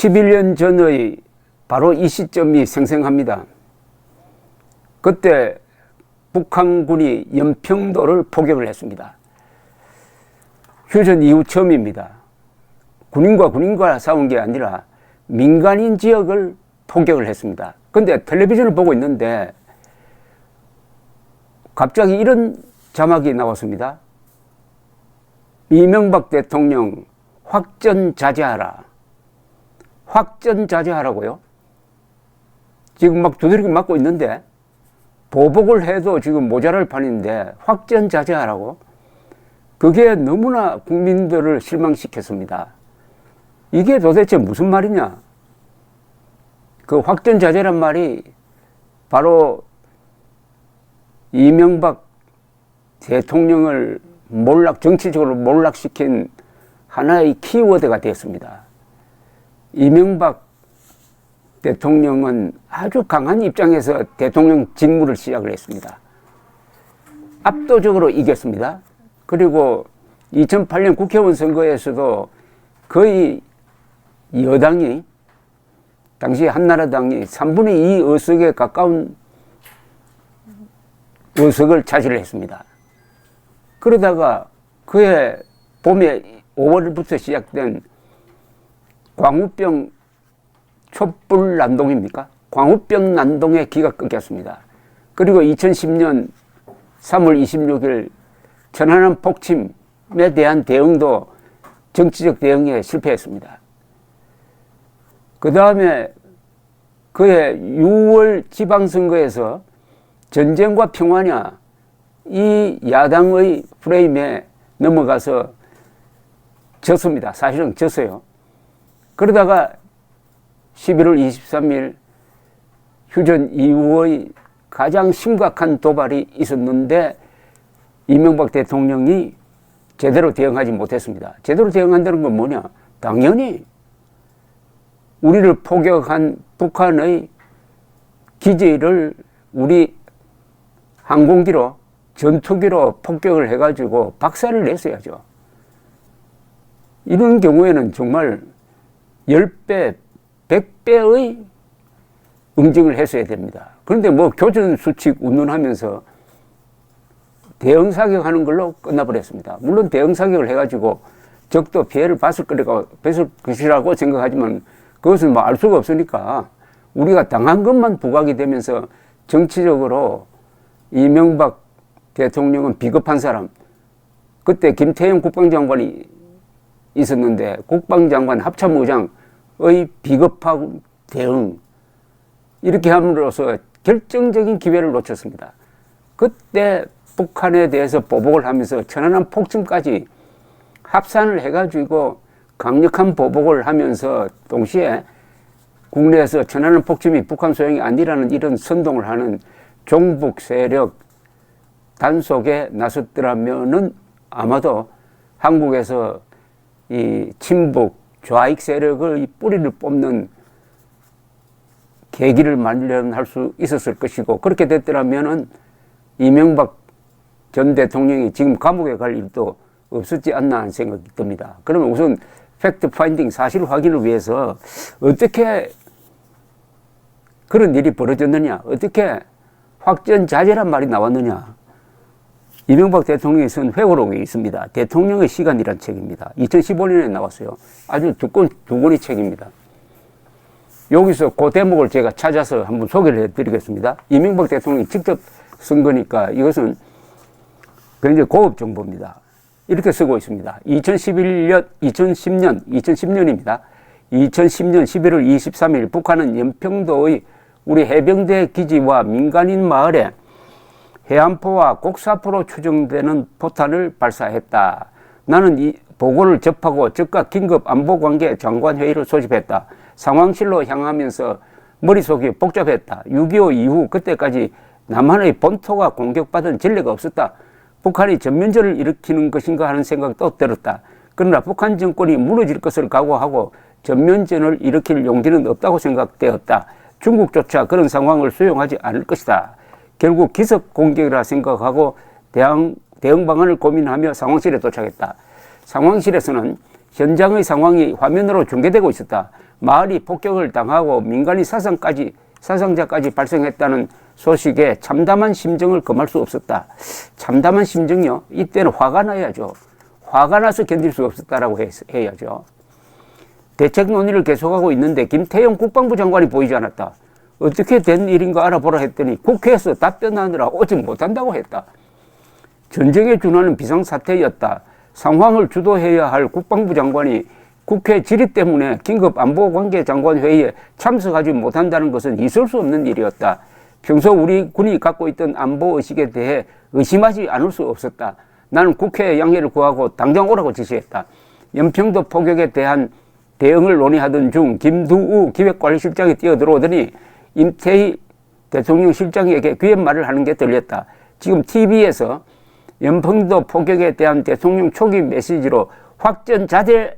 11년 전의 바로 이 시점이 생생합니다. 그때 북한군이 연평도를 포격을 했습니다. 휴전 이후 처음입니다. 군인과 싸운 게 아니라 민간인 지역을 포격을 했습니다. 그런데 텔레비전을 보고 있는데 갑자기 이런 자막이 나왔습니다. 이명박 대통령 확전 자제하라. 확전 자제하라고요? 지금 막 두드리기 맞고 있는데 보복을 해도 지금 모자랄 판인데 확전 자제하라고? 그게 너무나 국민들을 실망시켰습니다. 이게 도대체 무슨 말이냐? 그 확전 자제란 말이 바로 이명박 대통령을 정치적으로 몰락시킨 하나의 키워드가 되었습니다. 이명박 대통령은 아주 강한 입장에서 대통령 직무를 시작을 했습니다. 압도적으로 이겼습니다. 그리고 2008년 국회의원 선거에서도 거의 여당이, 당시 한나라당이 3분의 2 의석에 가까운 의석을 차지를 했습니다. 그러다가 그해 봄에 5월부터 시작된 광우병 촛불 난동입니까? 광우병 난동의 기가 끊겼습니다. 그리고 2010년 3월 26일 천안함 폭침에 대한 대응도 정치적 대응에 실패했습니다. 그 다음에 그해 6월 지방선거에서 전쟁과 평화냐, 이 야당의 프레임에 넘어가서 졌습니다. 사실은 졌어요. 그러다가 11월 23일 휴전 이후의 가장 심각한 도발이 있었는데 이명박 대통령이 제대로 대응하지 못했습니다. 제대로 대응한다는 건 뭐냐? 당연히 우리를 포격한 북한의 기지를 우리 항공기로, 전투기로 폭격을 해가지고 박살을 냈어야죠. 이런 경우에는 정말 10배, 100배의 응징을 했어야 됩니다. 그런데 뭐 교전수칙 운운하면서 대응사격하는 걸로 끝나버렸습니다. 물론 대응사격을 해가지고 적도 피해를 봤을 것이라고 생각하지만 그것은 뭐 알 수가 없으니까 우리가 당한 것만 부각이 되면서 정치적으로 이명박 대통령은 비겁한 사람, 그때 김태형 국방장관이 있었는데 국방장관 합참의장의 비겁한 대응, 이렇게 함으로써 결정적인 기회를 놓쳤습니다. 그때 북한에 대해서 보복을 하면서 천안함 폭침까지 합산을 해가지고 강력한 보복을 하면서 동시에 국내에서 천안함 폭침이 북한 소용이 아니라는 이런 선동을 하는 종북 세력 단속에 나섰더라면은 아마도 한국에서 이 친북 좌익 세력의 뿌리를 뽑는 계기를 마련할 수 있었을 것이고, 그렇게 됐더라면은 이명박 전 대통령이 지금 감옥에 갈 일도 없었지 않나 하는 생각이 듭니다. 그러면 우선 팩트 파인딩, 사실 확인을 위해서 어떻게 그런 일이 벌어졌느냐, 어떻게 확전 자제란 말이 나왔느냐. 이명박 대통령이 쓴 회고록이 있습니다. 대통령의 시간이란 책입니다. 2015년에 나왔어요. 아주 두 권의 책입니다. 여기서 그 대목을 제가 찾아서 한번 소개를 해드리겠습니다. 이명박 대통령이 직접 쓴 거니까 이것은 굉장히 고급 정보입니다. 이렇게 쓰고 있습니다. 2010년입니다. 2010년 11월 23일 북한은 연평도의 우리 해병대 기지와 민간인 마을에 해안포와 곡사포로 추정되는 포탄을 발사했다. 나는 이 보고를 접하고 즉각 긴급 안보관계 장관회의를 소집했다. 상황실로 향하면서 머릿속이 복잡했다. 6.25 이후 그때까지 남한의 본토가 공격받은 전례가 없었다. 북한이 전면전을 일으키는 것인가 하는 생각도 들었다. 그러나 북한 정권이 무너질 것을 각오하고 전면전을 일으킬 용기는 없다고 생각되었다. 중국조차 그런 상황을 수용하지 않을 것이다. 결국 기습 공격이라 생각하고 대응 방안을 고민하며 상황실에 도착했다. 상황실에서는 현장의 상황이 화면으로 중계되고 있었다. 마을이 폭격을 당하고 민간인 사상자까지 발생했다는 소식에 참담한 심정을 금할 수 없었다. 참담한 심정이요? 이때는 화가 나야죠. 화가 나서 견딜 수 없었다라고 해야죠. 대책 논의를 계속하고 있는데 김태형 국방부 장관이 보이지 않았다. 어떻게 된 일인가 알아보라 했더니 국회에서 답변하느라 오지 못한다고 했다. 전쟁에 준하는 비상사태였다. 상황을 주도해야 할 국방부 장관이 국회 질의 때문에 긴급 안보관계장관회의에 참석하지 못한다는 것은 있을 수 없는 일이었다. 평소 우리 군이 갖고 있던 안보의식에 대해 의심하지 않을 수 없었다. 나는 국회에 양해를 구하고 당장 오라고 지시했다. 연평도 포격에 대한 대응을 논의하던 중 김두우 기획관리실장이 뛰어들어오더니 임태희 대통령 실장에게 귀옛말을 하는 게 들렸다. 지금 TV에서 연평도 포격에 대한 대통령 초기 메시지로 확전 자제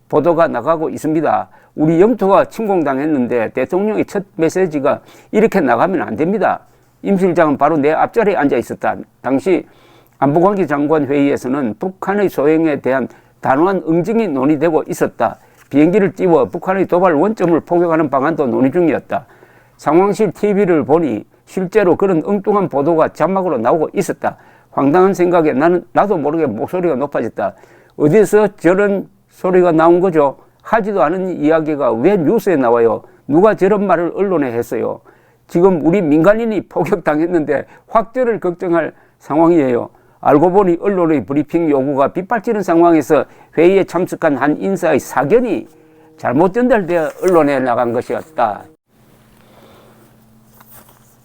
보도가 나가고 있습니다. 우리 영토가 침공당했는데 대통령의 첫 메시지가 이렇게 나가면 안 됩니다. 임 실장은 바로 내 앞자리에 앉아 있었다. 당시 안보관계 장관 회의에서는 북한의 소행에 대한 단호한 응징이 논의되고 있었다. 비행기를 띄워 북한의 도발 원점을 포격하는 방안도 논의 중이었다. 상황실 TV를 보니 실제로 그런 엉뚱한 보도가 자막으로 나오고 있었다. 황당한 생각에 나도 모르게 목소리가 높아졌다. 어디서 저런 소리가 나온 거죠? 하지도 않은 이야기가 왜 뉴스에 나와요? 누가 저런 말을 언론에 했어요? 지금 우리 민간인이 폭격당했는데 확전을 걱정할 상황이에요. 알고 보니 언론의 브리핑 요구가 빗발치는 상황에서 회의에 참석한 한 인사의 사견이 잘못 전달되어 언론에 나간 것이었다.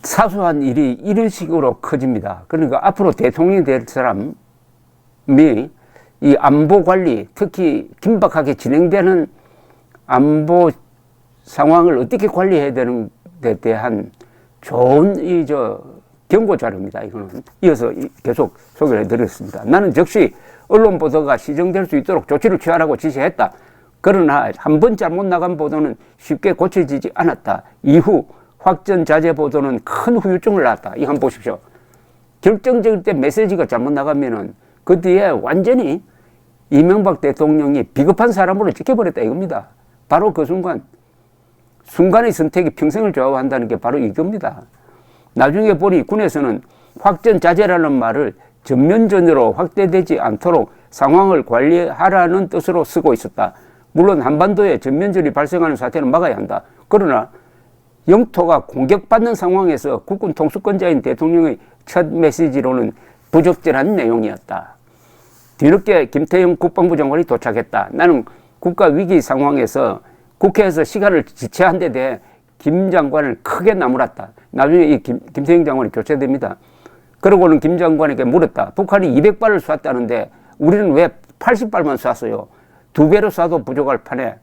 사소한 일이 이런 식으로 커집니다. 그러니까 앞으로 대통령이 될 사람이 이 안보 관리, 특히 긴박하게 진행되는 안보 상황을 어떻게 관리해야 되는 데 대한 좋은 경고 자료입니다. 이거는 이어서 계속 소개를 해드렸습니다. 나는 즉시 언론 보도가 시정될 수 있도록 조치를 취하라고 지시했다. 그러나 한 번 잘못 나간 보도는 쉽게 고쳐지지 않았다. 이후 확전 자제 보도는 큰 후유증을 낳았다. 이거 한번 보십시오. 결정적일 때 메시지가 잘못 나가면은 그 뒤에 완전히 이명박 대통령이 비겁한 사람으로 찍혀버렸다 이겁니다. 바로 그 순간의 선택이 평생을 좌우한다는 게 바로 이겁니다. 나중에 보니 군에서는 확전 자제라는 말을 전면전으로 확대되지 않도록 상황을 관리하라는 뜻으로 쓰고 있었다. 물론 한반도에 전면전이 발생하는 사태는 막아야 한다. 그러나 영토가 공격받는 상황에서 국군 통수권자인 대통령의 첫 메시지로는 부적절한 내용이었다. 뒤늦게 김태형 국방부 장관이 도착했다. 나는 국가위기 상황에서 국회에서 시간을 지체한 데 대해 김 장관을 크게 나무랐다. 나중에 이 김태형 장관이 교체됩니다. 그러고는 김 장관에게 물었다. 북한이 200발을 쐈다는데 우리는 왜 80발만 쐈어요? 2배로 쏴도 부족할 판에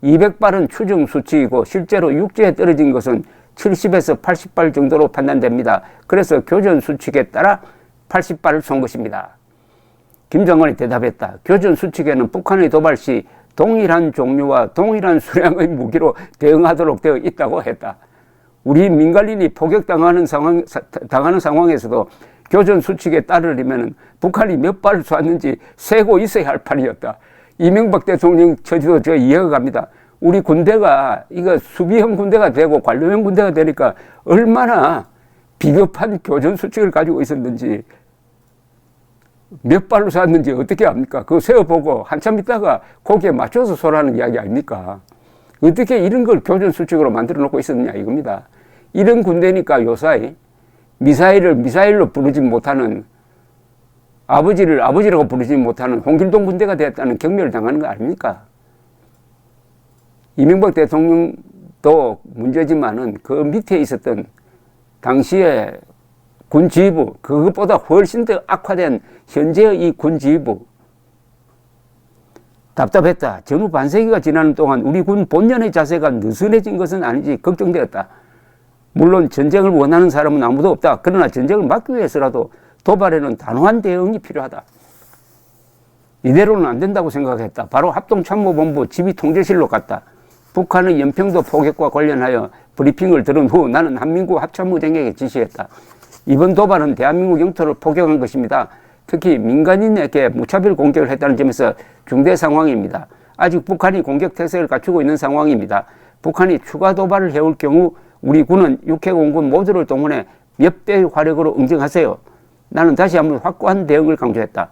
200발은 추정 수치이고 실제로 육지에 떨어진 것은 70에서 80발 정도로 판단됩니다. 그래서 교전 수칙에 따라 80발을 쏜 것입니다. 김 장관이 대답했다. 교전 수칙에는 북한의 도발 시 동일한 종류와 동일한 수량의 무기로 대응하도록 되어 있다고 했다. 우리 민간인이 포격당하는 상황에서도 교전 수칙에 따르려면 북한이 몇 발을 쐈는지 세고 있어야 할 판이었다. 이명박 대통령 처지도 제가 이해가 갑니다. 우리 군대가 이거 수비형 군대가 되고 관료형 군대가 되니까 얼마나 비겁한 교전 수칙을 가지고 있었는지 몇 발로 쐈는지 어떻게 압니까? 그거 세어보고 한참 있다가 거기에 맞춰서 쏘라는 이야기 아닙니까? 어떻게 이런 걸 교전 수칙으로 만들어 놓고 있었느냐 이겁니다. 이런 군대니까 요사이 미사일을 미사일로 부르지 못하는 아버지를 아버지라고 부르지 못하는 홍길동 군대가 되었다는 경멸을 당하는 거 아닙니까? 이명박 대통령도 문제지만은 그 밑에 있었던 당시에 군지휘부, 그것보다 훨씬 더 악화된 현재의 이 군지휘부. 답답했다. 전후 반세기가 지나는 동안 우리 군 본연의 자세가 느슨해진 것은 아닌지 걱정되었다. 물론 전쟁을 원하는 사람은 아무도 없다. 그러나 전쟁을 막기 위해서라도 도발에는 단호한 대응이 필요하다. 이대로는 안 된다고 생각했다. 바로 합동참모본부 지휘통제실로 갔다. 북한의 연평도 포격과 관련하여 브리핑을 들은 후 나는 한민국 합참의장에게 지시했다. 이번 도발은 대한민국 영토를 포격한 것입니다. 특히 민간인에게 무차별 공격을 했다는 점에서 중대 상황입니다. 아직 북한이 공격 태세를 갖추고 있는 상황입니다. 북한이 추가 도발을 해올 경우 우리 군은 육해공군 모두를 동원해 몇 배의 화력으로 응징하세요. 나는 다시 한번 확고한 대응을 강조했다.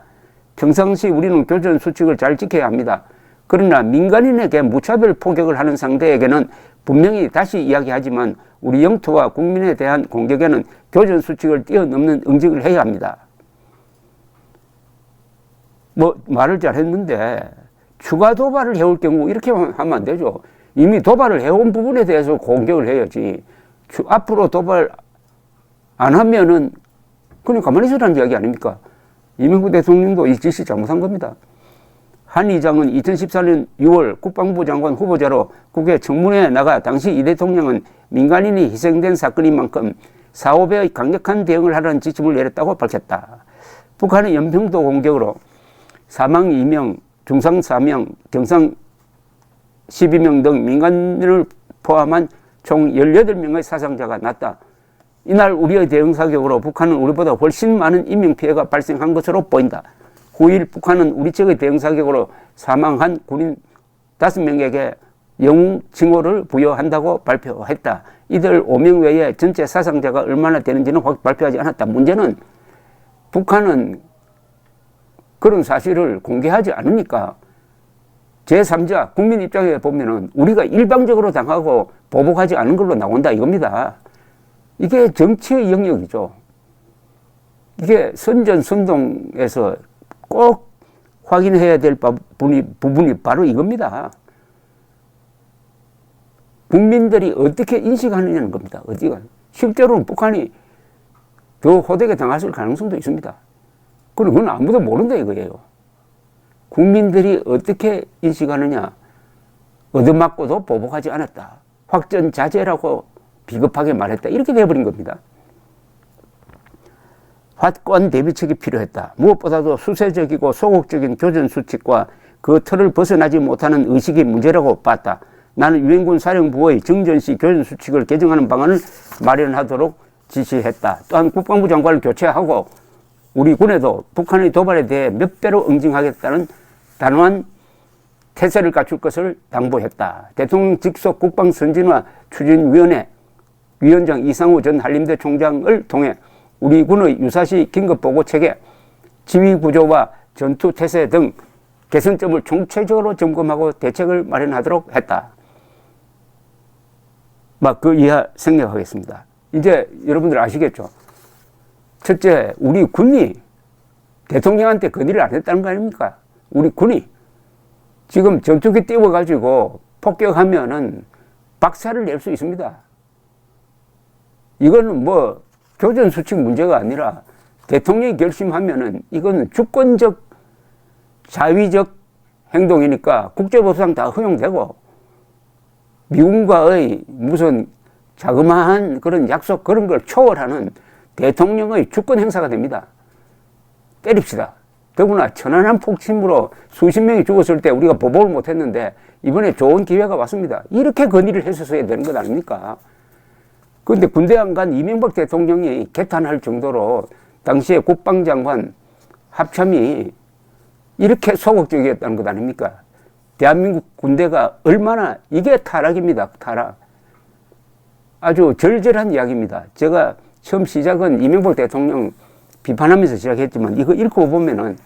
평상시 우리는 교전 수칙을 잘 지켜야 합니다. 그러나 민간인에게 무차별 포격을 하는 상대에게는 분명히 다시 이야기하지만 우리 영토와 국민에 대한 공격에는 교전 수칙을 뛰어넘는 응징을 해야 합니다. 뭐 말을 잘했는데 추가 도발을 해올 경우 이렇게 하면 안 되죠. 이미 도발을 해온 부분에 대해서 공격을 해야지. 앞으로 도발 안 하면은 그냥 가만히 있으라는 이야기 아닙니까? 이명박 대통령도 이 지시 잘못한 겁니다. 한 의장은 2014년 6월 국방부 장관 후보자로 국회 청문회에 나가 당시 이 대통령은 민간인이 희생된 사건인 만큼 4~5배의 강력한 대응을 하라는 지침을 내렸다고 밝혔다. 북한의 연평도 공격으로 사망 2명, 중상 4명, 경상 12명 등 민간인을 포함한 총 18명의 사상자가 났다. 이날 우리의 대응 사격으로 북한은 우리보다 훨씬 많은 인명피해가 발생한 것으로 보인다. 9일 북한은 우리 측의 대응 사격으로 사망한 군인 5명에게 영웅 칭호를 부여한다고 발표했다. 이들 5명 외에 전체 사상자가 얼마나 되는지는 발표하지 않았다. 문제는 북한은 그런 사실을 공개하지 않으니까 제3자 국민 입장에 보면은 우리가 일방적으로 당하고 보복하지 않은 걸로 나온다 이겁니다. 이게 정치의 영역이죠. 이게 선전선동에서 꼭 확인해야 될 부분이 바로 이겁니다. 국민들이 어떻게 인식하느냐는 겁니다. 어디가 실제로는 북한이 더 호되게 당했을 가능성도 있습니다. 그건 아무도 모른다 이거예요. 국민들이 어떻게 인식하느냐. 얻어맞고도 보복하지 않았다. 확전자재라고 비겁하게 말했다. 이렇게 돼버린 겁니다. 확고한 대비책이 필요했다. 무엇보다도 수세적이고 소극적인 교전수칙과 그 틀을 벗어나지 못하는 의식이 문제라고 봤다. 나는 유엔군 사령부의 정전시 교전수칙을 개정하는 방안을 마련하도록 지시했다. 또한 국방부 장관을 교체하고 우리 군에도 북한의 도발에 대해 몇 배로 응징하겠다는 단호한 태세를 갖출 것을 당부했다. 대통령 직속 국방선진화 추진위원회 위원장 이상우 전 한림대 총장을 통해 우리 군의 유사시 긴급보고 체계, 지휘구조와 전투태세 등 개선점을 총체적으로 점검하고 대책을 마련하도록 했다. 그 이하 생략하겠습니다. 이제 여러분들 아시겠죠? 첫째, 우리 군이 대통령한테 건의를 안 했다는 거 아닙니까? 우리 군이 지금 전투기 띄워가지고 폭격하면은 박살을 낼 수 있습니다. 이거는 뭐 교전수칙 문제가 아니라 대통령이 결심하면은 이거는 주권적 자위적 행동이니까 국제법상 다 허용되고 미군과의 무슨 자그마한 그런 약속 그런 걸 초월하는 대통령의 주권 행사가 됩니다. 때립시다. 더구나 천안함 폭침으로 수십 명이 죽었을 때 우리가 보복을 못했는데 이번에 좋은 기회가 왔습니다. 이렇게 건의를 했었어야 되는 것 아닙니까? 그런데 군대 안 간 이명박 대통령이 개탄할 정도로 당시에 국방장관 합참이 이렇게 소극적이었다는 것 아닙니까? 대한민국 군대가 얼마나 이게 타락입니다. 타락. 아주 절절한 이야기입니다. 제가 처음 시작은 이명박 대통령 비판하면서 시작했지만 이거 읽고 보면은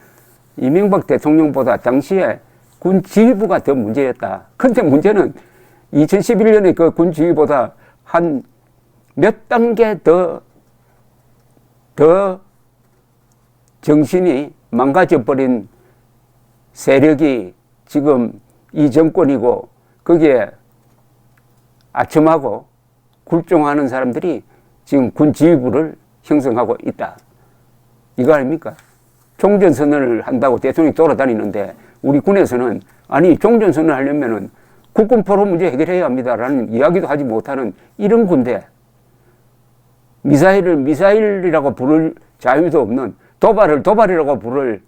이명박 대통령보다 당시에 군 지휘부가 더 문제였다. 근데 문제는 2011년에 그 군 지휘보다 한 몇 단계 더 정신이 망가져버린 세력이 지금 이 정권이고 거기에 아첨하고 굴종하는 사람들이 지금 군 지휘부를 형성하고 있다. 이거 아닙니까? 종전선언을 한다고 대통령이 돌아다니는데 우리 군에서는 아니 종전선언을 하려면은 국군포로 문제 해결해야 합니다라는 이야기도 하지 못하는 이런 군대. 미사일을 미사일이라고 부를 자유도 없는 도발을 도발이라고 부를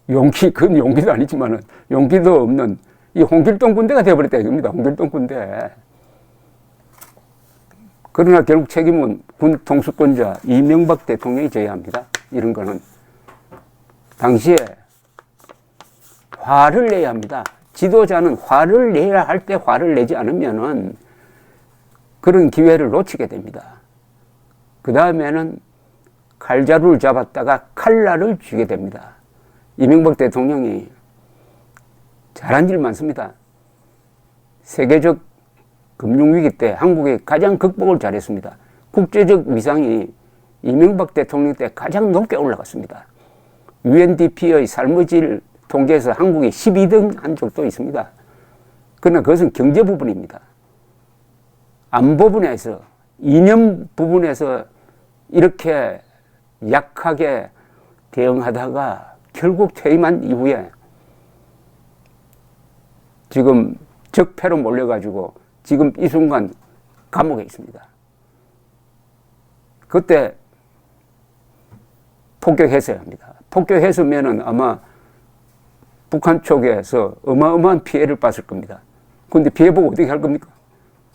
그건 용기도 아니지만은 용기도 없는 이 홍길동 군대가 되어버렸다 이겁니다. 홍길동 군대. 그러나 결국 책임은 군 통수권자 이명박 대통령이 져야 합니다. 이런 거는 당시에 화를 내야 합니다. 지도자는 화를 내야 할 때 화를 내지 않으면은 그런 기회를 놓치게 됩니다. 그 다음에는 칼자루를 잡았다가 칼날을 쥐게 됩니다. 이명박 대통령이 잘한 일 많습니다. 세계적 금융위기 때 한국이 가장 극복을 잘했습니다. 국제적 위상이 이명박 대통령 때 가장 높게 올라갔습니다. UNDP의 삶의 질 통계에서 한국이 12등 한 적도 있습니다. 그러나 그것은 경제 부분입니다. 안보 부분에서, 이념 부분에서 이렇게 약하게 대응하다가 결국 퇴임한 이후에 지금 적폐로 몰려가지고 지금 이 순간 감옥에 있습니다. 그때 폭격했어야 합니다. 폭격했으면은 아마 북한 쪽에서 어마어마한 피해를 봤을 겁니다. 그런데 피해보고 어떻게 할 겁니까?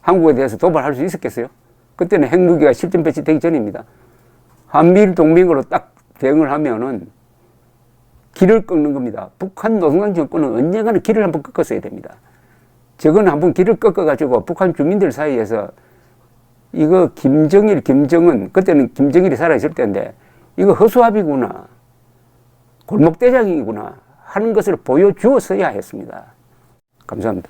한국에 대해서 도발할 수 있었겠어요? 그때는 핵무기가 실전 배치되기 전입니다. 한미일 동맹으로 딱 대응을 하면은 길을 꺾는 겁니다. 북한 노동당 정권은 언젠가는 길을 한번 꺾었어야 됩니다. 저건 한번 길을 꺾어가지고 북한 주민들 사이에서 이거 김정일, 김정은, 그때는 김정일이 살아있을 때인데 이거 허수아비구나, 골목대장이구나 하는 것을 보여주었어야 했습니다. 감사합니다.